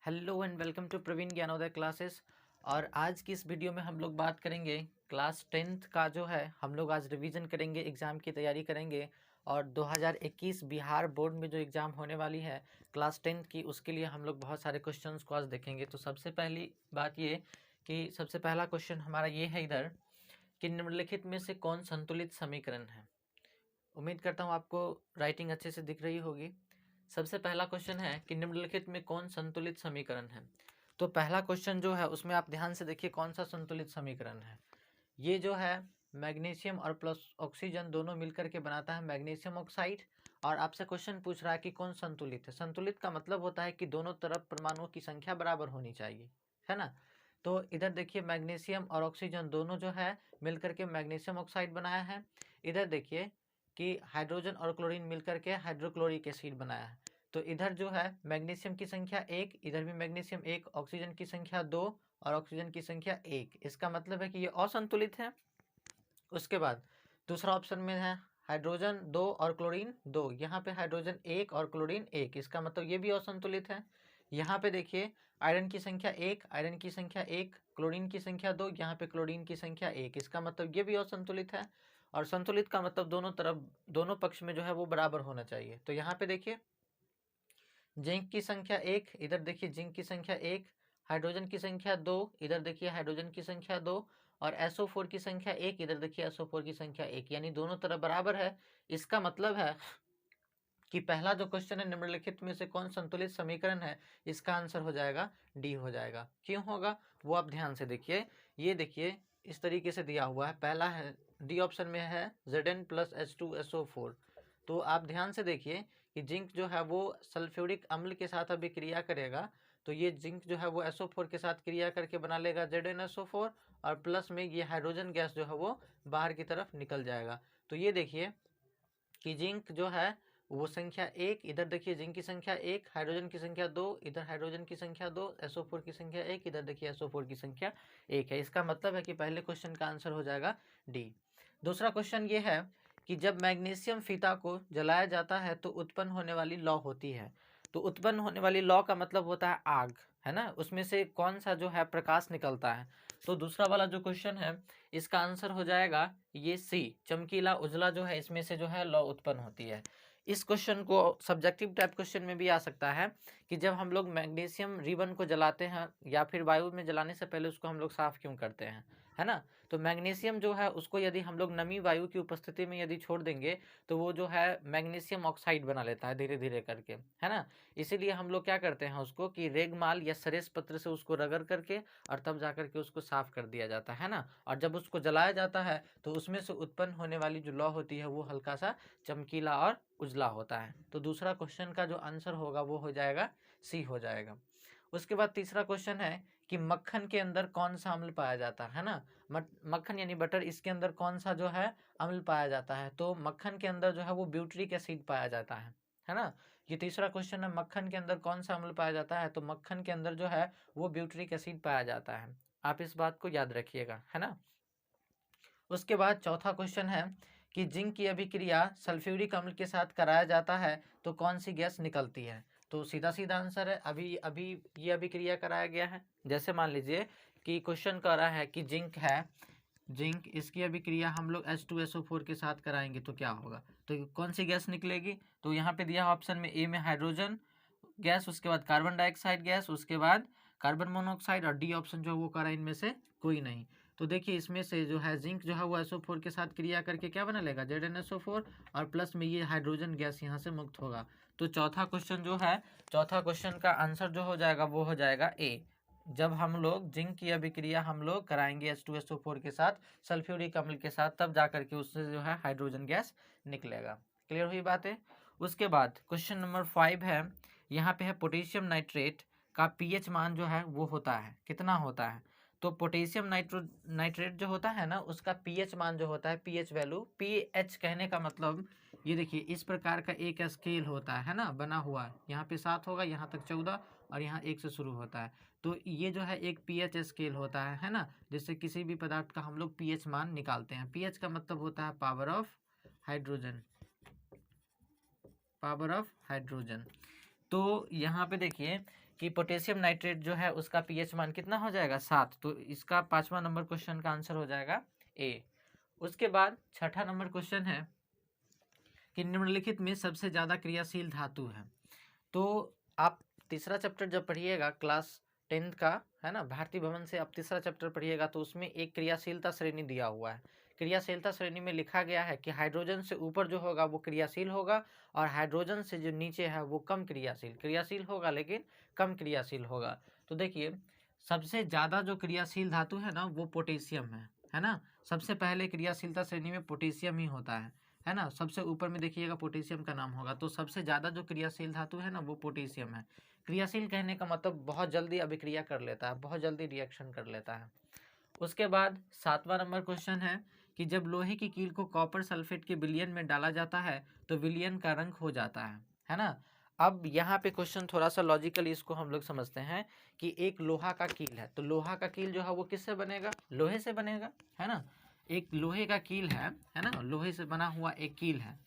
Hello and welcome to Praveen Gyanodaya classes. और आज की इस वीडियो में हम लोग बात करेंगे क्लास 10th का जो है हम लोग आज रिवीजन करेंगे, एग्ज़ाम की तैयारी करेंगे। और 2021 बिहार बोर्ड में जो एग्ज़ाम होने वाली है क्लास 10th की, उसके लिए हम लोग बहुत सारे क्वेश्चंस को आज देखेंगे। तो सबसे पहली बात ये कि सबसे पहला क्वेश्चन हमारा ये है इधर कि निम्नलिखित में से कौन संतुलित समीकरण है। उम्मीद करता हूँ आपको राइटिंग अच्छे से दिख रही होगी। सबसे पहला क्वेश्चन है कि निम्नलिखित में कौन संतुलित समीकरण है। तो पहला क्वेश्चन जो है उसमें आप ध्यान से देखिए कौन सा संतुलित समीकरण है। ये जो है मैग्नीशियम और प्लस ऑक्सीजन दोनों मिलकर के बनाता है मैग्नीशियम ऑक्साइड। और आपसे क्वेश्चन पूछ रहा है कि कौन संतुलित है। संतुलित का मतलब होता है कि दोनों तरफ परमाणुओं की संख्या बराबर होनी चाहिए, है ना। तो इधर देखिए मैग्नीशियम और ऑक्सीजन दोनों जो है मिलकर के मैग्नीशियम ऑक्साइड बनाया है। इधर देखिए कि हाइड्रोजन और क्लोरीन मिलकर के हाइड्रोक्लोरिक एसिड बनाया है। तो इधर जो है मैग्नीशियम की संख्या 1, इधर भी मैग्नीशियम 1, ऑक्सीजन की संख्या 2 और ऑक्सीजन की संख्या 1। इसका मतलब है कि ये असंतुलित है। उसके बाद दूसरा ऑप्शन में है हाइड्रोजन 2 और क्लोरीन 2, यहाँ पे हाइड्रोजन 1 और क्लोरीन 1, इसका मतलब ये भी असंतुलित है। यहाँ पे देखिए आयरन की संख्या 1, आयरन की संख्या 1, क्लोरीन की संख्या 2, यहाँ पे क्लोरीन की संख्या 1, इसका मतलब ये भी असंतुलित है। और संतुलित का मतलब दोनों तरफ दोनों पक्ष में जो है वो बराबर होना चाहिए। तो यहाँ पे देखिए जिंक की संख्या 1, इधर देखिए जिंक की संख्या 1, हाइड्रोजन की संख्या 2, इधर देखिए हाइड्रोजन की संख्या 2 और SO4 की संख्या 1, इधर देखिए SO4 की संख्या 1, यानी दोनों तरफ बराबर है। इसका मतलब है कि पहला जो क्वेश्चन है निम्नलिखित में से कौन संतुलित समीकरण है, इसका आंसर हो जाएगा डी हो जाएगा। क्यों होगा वो आप ध्यान से देखिए। ये देखिए इस तरीके से दिया हुआ है, पहला है डी ऑप्शन में है Zn प्लस H2SO4। तो आप ध्यान से देखिए कि जिंक जो है वो सल्फ्यूरिक अम्ल के साथ अभी क्रिया करेगा। तो ये जिंक जो है वो SO4 के साथ क्रिया करके बना लेगा ZnSO4 और प्लस में ये हाइड्रोजन गैस जो है वो बाहर की तरफ निकल जाएगा। तो ये देखिए कि जिंक जो है वो संख्या 1, इधर देखिए जिंक की संख्या 1, हाइड्रोजन की संख्या 2, इधर हाइड्रोजन की संख्या 2, SO4 की संख्या 1, इधर देखिए SO4 की संख्या 1 है। इसका मतलब है कि पहले क्वेश्चन का आंसर हो जाएगा डी। दूसरा क्वेश्चन ये है कि जब मैग्नीशियम फीता को जलाया जाता है तो उत्पन्न होने वाली लौ होती है। तो उत्पन्न होने वाली लौ का मतलब होता है आग, है ना। उसमें से कौन सा जो है प्रकाश निकलता है। तो दूसरा वाला जो क्वेश्चन है इसका आंसर हो जाएगा ये सी, चमकीला उजला जो है इसमें से जो है लौ उत्पन्न होती है। इस क्वेश्चन को सब्जेक्टिव टाइप क्वेश्चन में भी आ सकता है कि जब हम लोग मैग्नीशियम रिबन को जलाते हैं या फिर वायु में जलाने से पहले उसको हम लोग साफ क्यों करते हैं, है ना। तो मैग्नीशियम जो है उसको यदि हम लोग नमी वायु की उपस्थिति में यदि छोड़ देंगे तो वो जो है मैग्नीशियम ऑक्साइड बना लेता है धीरे धीरे करके, है ना। इसीलिए हम लोग क्या करते हैं उसको कि रेगमाल या सरेस पत्र से उसको रगड़ करके और तब जा करके उसको साफ कर दिया जाता है ना। और जब उसको जलाया जाता है तो उसमें से उत्पन्न होने वाली जो लौ होती है वो हल्का सा चमकीला और उजला होता है। तो दूसरा क्वेश्चन का जो आंसर होगा वो हो जाएगा सी हो जाएगा। उसके बाद तीसरा क्वेश्चन है कि मक्खन के अंदर कौन सा अम्ल पाया जाता है ना। मक्खन यानी बटर, इसके अंदर कौन सा जो है अम्ल पाया जाता है। तो मक्खन के अंदर जो है वो ब्यूटरिक एसिड पाया जाता है ना। ये तीसरा क्वेश्चन है, मक्खन के अंदर कौन सा अम्ल पाया जाता है। तो मक्खन के अंदर जो है वो ब्यूटरिक एसिड पाया जाता है। आप इस बात को याद रखिएगा, है ना। उसके बाद चौथा क्वेश्चन है कि जिंक की अभिक्रिया सल्फ्यूरिक अम्ल के साथ कराया जाता है तो कौन सी गैस निकलती है। तो सीधा सीधा आंसर है अभी अभी ये अभिक्रिया कराया गया है। जैसे मान लीजिए कि क्वेश्चन कर रहा है कि जिंक है, जिंक इसकी अभिक्रिया हम लोग H2SO4 के साथ कराएंगे तो क्या होगा। तो कौन सी गैस निकलेगी। तो यहाँ पे दिया ऑप्शन में ए में हाइड्रोजन गैस, उसके बाद कार्बन डाइऑक्साइड गैस, उसके बाद कार्बन मोनोऑक्साइड और डी ऑप्शन जो है वो करा इनमें से कोई नहीं। तो देखिए इसमें से जो है जिंक जो है वो SO4 के साथ क्रिया करके क्या बना लेगा ZnSO4 और प्लस में ये हाइड्रोजन गैस यहाँ से मुक्त होगा। तो चौथा क्वेश्चन जो है, चौथा क्वेश्चन का आंसर जो हो जाएगा वो हो जाएगा ए। जब हम लोग जिंक की अभिक्रिया हम लोग कराएंगे H2SO4 के साथ सल्फ्यूरिक अम्ल के साथ तब जाकर के उससे जो है हाइड्रोजन गैस निकलेगा। क्लियर हुई बात है। उसके बाद क्वेश्चन नंबर 5 है, यहाँ पे है पोटेशियम नाइट्रेट का पीएच मान जो है वो होता है कितना होता है। तो पोटेशियम नाइट्रेट जो होता है ना उसका पीएच मान जो होता है, पीएच वैल्यू, पीएच कहने का मतलब ये देखिए इस प्रकार का एक स्केल होता है ना बना हुआ, यहाँ पे 7 होगा, यहाँ तक 14 और यहाँ 1 से शुरू होता है। तो ये जो है एक पीएच स्केल होता है ना, जिससे किसी भी पदार्थ का हम लोग पीएच मान निकालते हैं। पीएच का मतलब होता है power of hydrogen, power of hydrogen. तो यहाँ पे देखिए कि पोटेशियम नाइट्रेट जो है उसका पीएच मान कितना हो जाएगा 7, तो इसका 5वां नंबर क्वेश्चन का आंसर हो जाएगा ए। उसके बाद 6ठा नंबर क्वेश्चन है कि निम्नलिखित में सबसे ज़्यादा क्रियाशील धातु है। तो आप तीसरा चैप्टर जब पढ़िएगा क्लास 10th का, है ना, भारतीय भवन से आप तीसरा चैप्टर पढ़िएगा तो उसमें एक क्रियाशीलता श्रेणी दिया हुआ है। क्रियाशीलता श्रेणी में लिखा गया है कि हाइड्रोजन से ऊपर जो होगा वो क्रियाशील होगा और हाइड्रोजन से जो नीचे है वो कम क्रियाशील होगा लेकिन कम क्रियाशील होगा। तो देखिए सबसे ज़्यादा जो क्रियाशील धातु है ना वो पोटेशियम है ना। सबसे पहले क्रियाशीलता श्रेणी में पोटेशियम ही होता है ना। सबसे ऊपर में देखिएगा पोटेशियम का नाम होगा। तो सबसे ज़्यादा जो क्रियाशील धातु है ना वो पोटेशियम है। क्रियाशील कहने का मतलब बहुत जल्दी अभिक्रिया कर लेता है, बहुत जल्दी रिएक्शन कर लेता है। उसके बाद 7वां नंबर क्वेश्चन है कि जब लोहे की कील को कॉपर सल्फेट के विलयन में डाला जाता है तो विलयन का रंग हो जाता है ना। अब यहाँ पे क्वेश्चन थोड़ा सा लॉजिकली इसको हम लोग समझते हैं कि एक लोहा का कील है, तो लोहा का कील जो है वो किससे बनेगा, लोहे से बनेगा, है ना। एक लोहे का कील है ना, लोहे से बना हुआ एक कील है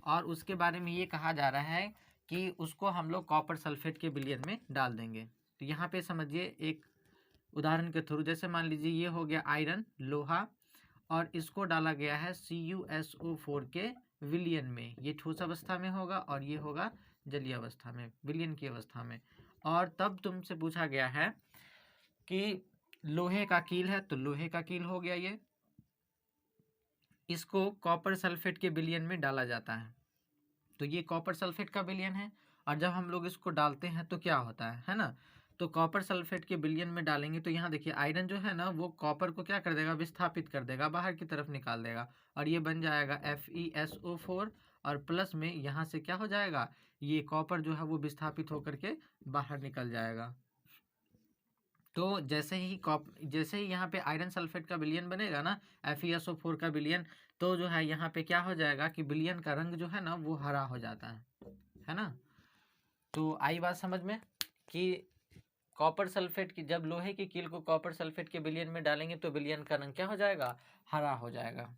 और उसके बारे में ये कहा जा रहा है कि उसको हम लोग कॉपर सल्फेट के विलयन में डाल देंगे। तो यहाँ पे समझिए एक उदाहरण के थ्रू, जैसे मान लीजिए ये हो गया आयरन लोहा और इसको डाला गया है CuSO4 के विलयन में। ये ठोस अवस्था में होगा और ये होगा जलीय अवस्था में, विलयन की अवस्था में। और तब तुमसे पूछा गया है कि लोहे का कील है, तो लोहे का कील हो गया ये, इसको कॉपर सल्फेट के विलयन में डाला जाता है। तो ये कॉपर सल्फेट का विलयन है और जब हम लोग इसको डालते हैं तो क्या होता है ना। तो कॉपर सल्फेट के विलयन में डालेंगे तो यहाँ देखिए आयरन जो है ना वो कॉपर को क्या कर देगा, विस्थापित कर देगा, बाहर की तरफ निकाल देगा और ये बन जाएगा FeSO4 और प्लस में यहाँ से क्या हो जाएगा, ये कॉपर जो है वो विस्थापित होकर के बाहर निकल जाएगा। तो जैसे ही यहाँ पे आयरन सल्फेट का विलयन बनेगा ना, FeSO4 का विलयन, तो जो है यहाँ पे क्या हो जाएगा कि विलयन का रंग जो है ना वो हरा हो जाता है ना। तो आई बात समझ में कि कॉपर सल्फेट की, जब लोहे की कील को कॉपर सल्फेट के विलयन में डालेंगे तो विलयन का रंग क्या हो जाएगा, हरा हो जाएगा।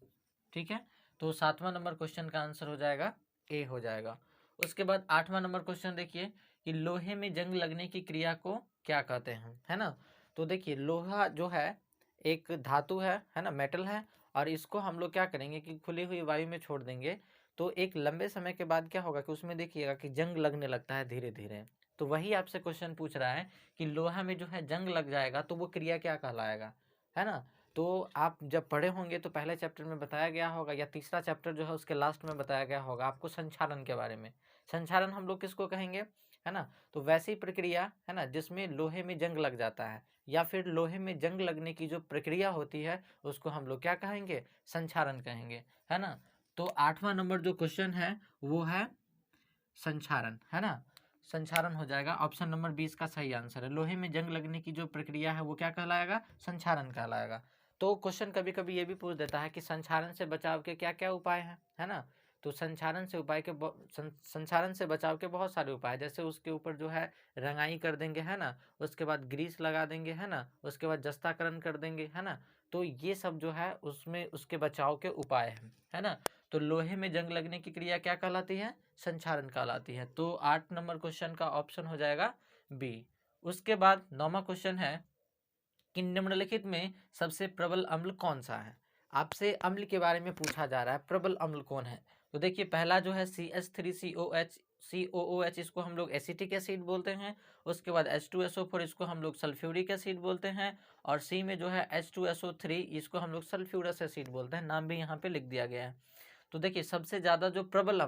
ठीक है, तो 7वां नंबर क्वेश्चन का आंसर हो जाएगा ए हो जाएगा। उसके बाद 8वां नंबर क्वेश्चन देखिए कि लोहे में जंग लगने की क्रिया को क्या कहते हैं, है ना। तो देखिए लोहा जो है एक धातु है ना, मेटल है, और इसको हम लोग क्या करेंगे कि खुली हुई वायु में छोड़ देंगे तो एक लंबे समय के बाद क्या होगा कि उसमें देखिएगा कि जंग लगने लगता है धीरे धीरे। तो वही आपसे क्वेश्चन पूछ रहा है कि लोहा में जो है जंग लग जाएगा तो वो क्रिया क्या कहलाएगा, है ना। तो आप जब पढ़े होंगे तो पहले चैप्टर में बताया गया होगा या तीसरा चैप्टर जो है उसके लास्ट में बताया गया होगा आपको संक्षारण के बारे में। संक्षारण हम लोग किसको कहेंगे, है ना। तो वैसी प्रक्रिया है ना जिसमें लोहे में जंग लग जाता है या फिर लोहे में जंग लगने की जो प्रक्रिया होती है उसको हम लोग क्या कहेंगे, संक्षारण कहेंगे, है ना। तो 8वां नंबर जो क्वेश्चन है वो है संक्षारण, है ना। संक्षारण हो जाएगा, ऑप्शन नंबर 20 का सही आंसर है। लोहे में जंग लगने की जो प्रक्रिया है वो क्या कहलाएगा, संक्षारण कहलाएगा। तो क्वेश्चन कभी कभी ये भी पूछ देता है कि संक्षारण से बचाव के क्या क्या उपाय हैं, है ना। तो संक्षारण से बचाव के बहुत सारे उपाय, जैसे उसके ऊपर जो है रंगाई कर देंगे, है ना, उसके बाद ग्रीस लगा देंगे, है ना, उसके बाद जस्ताकरण कर देंगे, है ना। तो ये सब जो है उसमें उसके बचाव के उपाय हैं, है ना। तो लोहे में जंग लगने की क्रिया क्या कहलाती है, संक्षारण कहलाती है। तो 8 नंबर क्वेश्चन का ऑप्शन हो जाएगा बी। उसके बाद 9वां क्वेश्चन है कि निम्नलिखित में सबसे प्रबल अम्ल कौन सा है। आपसे अम्ल के बारे में पूछा जा रहा है, प्रबल अम्ल कौन है। तो देखिए पहला जो है CH3COOH, इसको हम लोग एसिटिक एसिड बोलते हैं। उसके बाद H2SO4, इसको हम लोग सल्फ्यूरिक एसिड बोलते हैं। और सी में जो है H2SO3, इसको हम लोग सल्फ्यूरस एसिड बोलते हैं। नाम भी यहाँ पे लिख दिया गया है। तो देखिए सबसे ज़्यादा जो प्रबल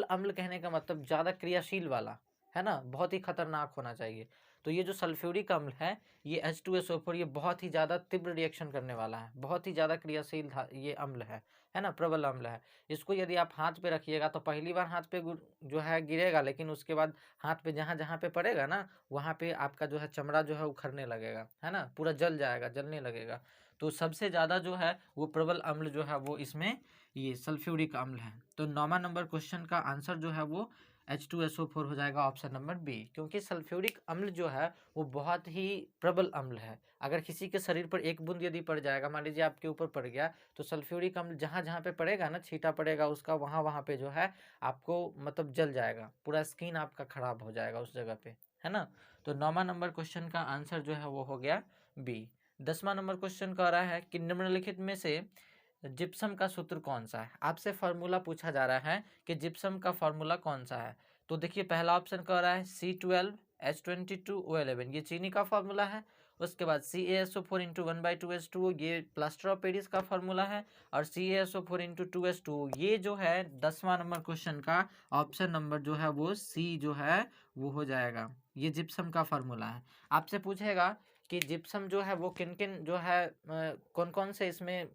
अम्ल कहने का मतलब ज़्यादा क्रियाशील वाला, है ना, बहुत ही खतरनाक होना चाहिए। तो ये जो सल्फ्यूरिक अम्ल है ये H2SO4, ये बहुत ही ज़्यादा तीव्र रिएक्शन करने वाला है, बहुत ही ज़्यादा क्रियाशील ये अम्ल है ना, प्रबल अम्ल है। इसको यदि आप हाथ पे रखिएगा तो पहली बार हाथ पे जो है गिरेगा, लेकिन उसके बाद हाथ पे जहाँ जहाँ पे पड़ेगा ना वहाँ पे आपका जो है चमड़ा जो है उखड़ने लगेगा, है ना, पूरा जल जाएगा, जलने लगेगा। तो सबसे ज़्यादा जो है वो प्रबल अम्ल जो है वो इसमें ये सल्फ्यूरिक अम्ल है। तो 9वां नंबर क्वेश्चन का आंसर जो है वो H2SO4 हो जाएगा ऑप्शन नंबर बी, क्योंकि सल्फ्यूरिक अम्ल जो है वो बहुत ही प्रबल अम्ल है। अगर किसी के शरीर पर एक बूंद यदि पड़ जाएगा, मान लीजिए आपके ऊपर पड़ गया, तो सल्फ्यूरिक अम्ल जहाँ जहाँ पे पड़ेगा ना, छींटा पड़ेगा उसका, वहाँ वहाँ पे जो है आपको मतलब जल जाएगा, पूरा स्किन आपका खराब हो जाएगा उस जगह पे, है ना। तो 9वां नंबर क्वेश्चन का आंसर जो है वो हो गया बी। 10वां नंबर क्वेश्चन कह रहा है कि निम्नलिखित में से जिप्सम का सूत्र कौन सा है। आपसे फार्मूला पूछा जा रहा है कि जिप्सम का फार्मूला कौन सा है। तो देखिए पहला ऑप्शन कह रहा है C12H22O11, ये चीनी का फार्मूला है। उसके बाद CaSO4 इंटू 1/2H2O, ये प्लास्टर ऑफ पेरिस का फार्मूला है। और CaSO4 इंटू 2H2O, ये जो है 10वां नंबर क्वेश्चन का ऑप्शन नंबर जो है वो सी जो है वो हो जाएगा। ये जिप्सम का फार्मूला है। आपसे पूछेगा कि जिप्सम जो है वो किन किन जो है कौन कौन से इसमें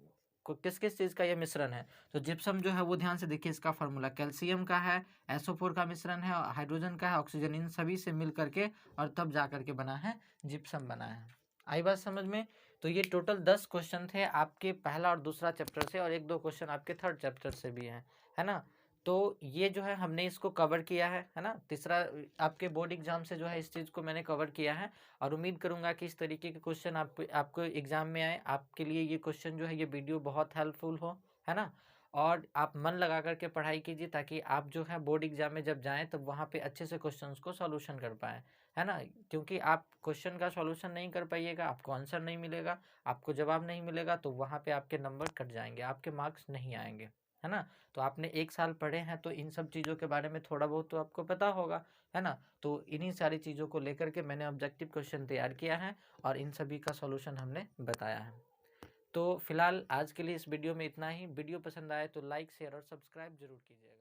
किस किस चीज़ का ये मिश्रण है। तो जिप्सम जो है वो ध्यान से देखिए, इसका फार्मूला कैल्शियम का है, SO4 का मिश्रण है, हाइड्रोजन का है, ऑक्सीजन, इन सभी से मिल करके और तब जा करके बना है जिप्सम बना है। आई बात समझ में। तो ये टोटल 10 क्वेश्चन थे आपके पहला और दूसरा चैप्टर से, और 1-2 क्वेश्चन आपके थर्ड चैप्टर से भी हैं, है ना। तो ये जो है हमने इसको कवर किया है ना। तीसरा आपके बोर्ड एग्जाम से जो है इस चीज़ को मैंने कवर किया है, और उम्मीद करूंगा कि इस तरीके के क्वेश्चन आपको एग्जाम में आए। आपके लिए ये क्वेश्चन जो है ये वीडियो बहुत हेल्पफुल हो, है ना। और आप मन लगा करके पढ़ाई कीजिए, ताकि आप जो है बोर्ड एग्जाम में जब जाएं तो वहाँ पे अच्छे से क्वेश्चंस को सॉल्यूशन कर पाएँ, है ना। क्योंकि आप क्वेश्चन का सॉल्यूशन नहीं कर पाइएगा, आपको आंसर नहीं मिलेगा, आपको जवाब नहीं मिलेगा, तो वहाँ पे आपके नंबर कट जाएंगे, आपके मार्क्स नहीं आएंगे, है ना। तो आपने 1 साल पढ़े हैं तो इन सब चीज़ों के बारे में थोड़ा बहुत तो आपको पता होगा, है ना। तो इन्हीं सारी चीज़ों को लेकर के मैंने ऑब्जेक्टिव क्वेश्चन तैयार किया है, और इन सभी का सॉल्यूशन हमने बताया है। तो फिलहाल आज के लिए इस वीडियो में इतना ही। वीडियो पसंद आए तो लाइक, शेयर और सब्सक्राइब जरूर कीजिएगा।